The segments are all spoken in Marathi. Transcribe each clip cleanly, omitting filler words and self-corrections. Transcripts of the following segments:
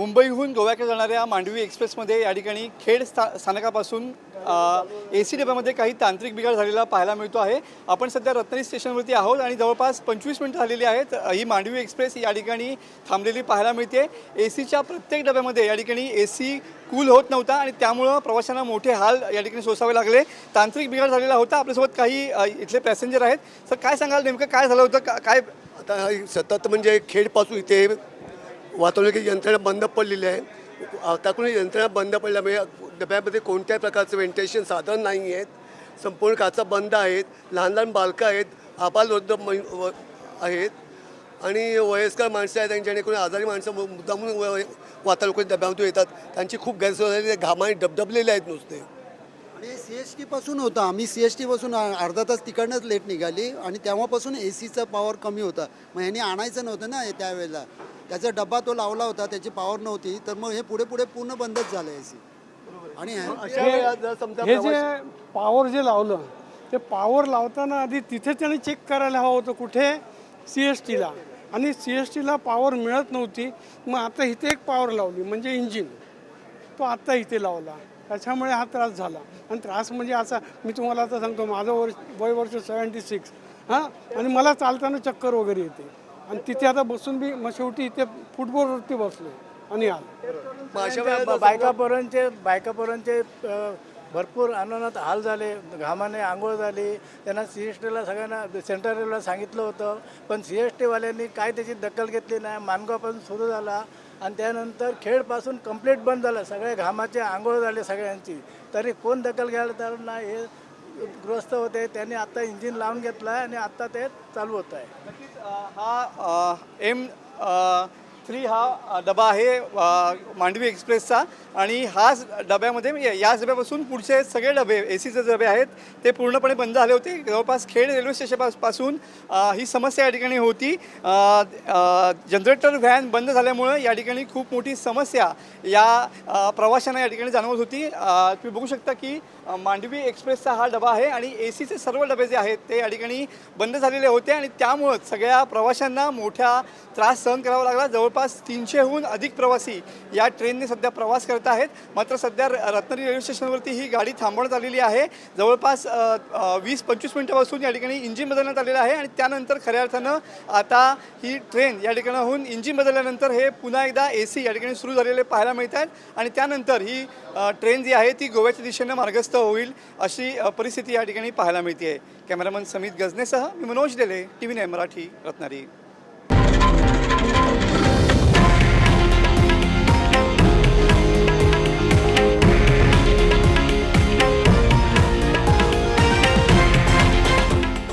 मुंबईहून गोव्याकडे जाणाऱ्या मांडवी एक्सप्रेसमध्ये या ठिकाणी खेड स्थानकापासून AC डब्यामध्ये काही तांत्रिक बिघाड झालेला पाहायला मिळतो आहे। आपण सध्या रत्नागिरी स्टेशनवरती आहोत आणि जवळपास 25 मिनिटं झालेली आहेत। ही मांडवी एक्सप्रेस या ठिकाणी थांबलेली पाहायला मिळते। ACच्या प्रत्येक डब्यामध्ये या ठिकाणी AC कूल होत नव्हता आणि त्यामुळे प्रवाशांना मोठे हाल या ठिकाणी सोसावे लागले। तांत्रिक बिघाड झालेला होता। आपल्यासोबत काही इथले पॅसेंजर आहेत। सर, काय सांगाल, नेमकं काय झालं होतं? काय आता सतत म्हणजे खेडपासून इथे वातावरणाची यंत्रणा बंद पडलेली आहे। त्याकडून यंत्रणा बंद पडल्यामुळे डब्यामध्ये कोणत्याही प्रकारचं व्हेंटिलेशन साधन नाही आहेत। संपूर्ण काचा बंद आहेत। लहान लहान बालकं आहेत, आबालवृद्ध आहेत आणि वयस्कर माणसं आहेत आणि जेणेकरून आजारी माणसं मुद्दामून वातावरण डब्यामधून येतात। त्यांची खूप गैरसोय झालेली, घामाने डबडबलेले आहेत नुसते। आणि CST पासून होतं, आम्ही CST पासून अर्धा तास तिकडनंच लेट निघाली आणि तेव्हापासून ACचा पॉवर कमी होता। मग ह्याने आणायचं नव्हतं ना त्यावेळेला, त्याचा डब्बा तो लावला होता, त्याची पॉवर नव्हती, तर मग हे पुढे पुढे पूर्ण बंदच झालं AC। आणि हे जे पॉवर जे लावलं ते पॉवर लावताना आधी तिथे त्याने चेक करायला हवं होतं, कुठे CSTला, आणि CSTला पॉवर मिळत नव्हती। मग आता इथे एक पॉवर लावली म्हणजे इंजिन, तो आत्ता इथे लावला, त्याच्यामुळे हा त्रास झाला। आणि त्रास म्हणजे असा, मी तुम्हाला आता सांगतो, माझं वर्ष 76 हां, आणि मला चालताना चक्कर वगैरे येते आणि तिथे आता बसून बी मग शेवटी इथे फुटबॉलवरती बसलो आणि आलो। बायकापोरांचे भरपूर अनोनात हाल झाले, घामाने आंघोळ झाली। त्यांना CSTला सगळ्यांना सेंट्रल रेल्वेला सांगितलं होतं, पण CSTवाल्यांनी काय त्याची दखल घेतली नाही। मानगावपासून सुरू झाला आणि त्यानंतर खेडपासून कंप्लीट बंद झालं। सगळे घामाचे आंघोळ झाले सगळ्यांची, तरी कोण दखल घ्यायला तर नाही। हे ग्रस्त होते, त्यांनी आता इंजिन लावून घेतलं आहे आणि आता ते चालू होत आहे। नक्कीच हा M3 हा डबा आहे मांडवी एक्सप्रेसचा आणि हाच डब्यामध्ये, याच डब्यापासून पुढचे सगळे डबे ACचे डबे आहेत ते पूर्णपणे बंद झाले होते। जवळपास खेड रेल्वे स्टेशनपासून ही समस्या या ठिकाणी होती। जनरेटर व्हॅन बंद झाल्यामुळे या ठिकाणी खूप मोठी समस्या या प्रवाशांना या ठिकाणी जाणवत होती। तुम्ही बघू शकता की मांडवी एक्सप्रेसचा हा डबा आहे आणि ACचे सर्व डबे जे आहेत ते या ठिकाणी बंद झालेले होते आणि त्यामुळंच सगळ्या प्रवाशांना मोठा त्रास सहन करावा लागला। जवळपास 300हून अधिक प्रवासी या ट्रेनने सध्या प्रवास करत आहेत। मात्र सध्या रत्नागिरी रेल्वे स्टेशनवरती ही गाडी थांबवण्यात आलेली आहे। जवळपास 20-25 मिनिटापासून या ठिकाणी इंजिन बदलण्यात आलेलं आहे आणि त्यानंतर खऱ्या अर्थानं आता ही ट्रेन या ठिकाणाहून इंजिन बदलल्यानंतर हे पुन्हा एकदा AC या ठिकाणी सुरू झालेले पाहायला मिळत आहेत आणि त्यानंतर ही ट्रेन जी आहे ती गोव्याच्या दिशेनं मार्गस्थ होईल, अशी परिस्थिती या ठिकाणी पाहायला मिळते आहे। कॅमेरामन समित गजनेसह मी मनोज डेले, TV9 मराठी, रत्नागिरी।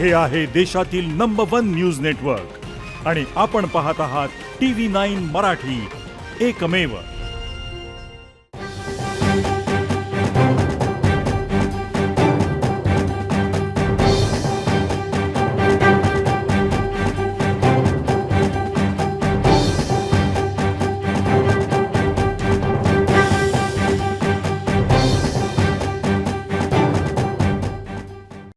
हे आहे देशातील नंबर 1 न्यूज नेटवर्क आणि आपण पाहत आहात TV9 मराठी, एकमेव।